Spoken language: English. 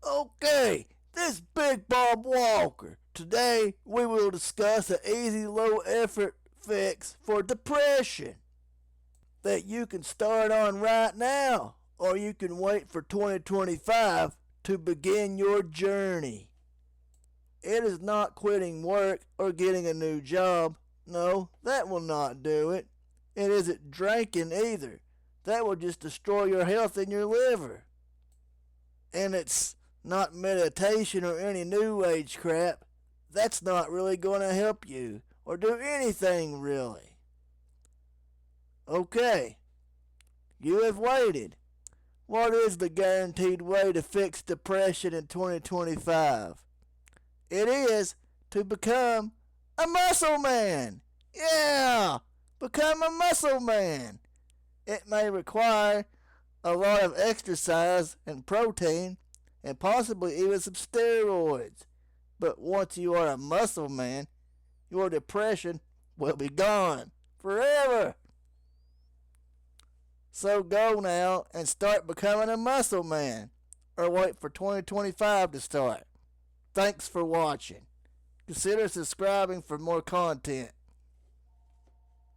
Okay, this is Big Bob Walker. Today we will discuss an easy low effort fix for depression that you can start on right now, or you can wait for 2025 to begin your journey. It is not quitting work or getting a new job. No, that will not do it. It isn't drinking either. That will just destroy your health and your liver. And it's not meditation or any new age crap. That's not really going to help you or do anything really. Okay, you have waited. What is the guaranteed way to fix depression in 2025? It is to become a muscle man. Yeah, become a muscle man. It may require a lot of exercise and protein and possibly even some steroids. But once you are a muscle man, your depression will be gone forever. So go now and start becoming a muscle man, or wait for 2025 to start. Thanks for watching. Consider subscribing for more content.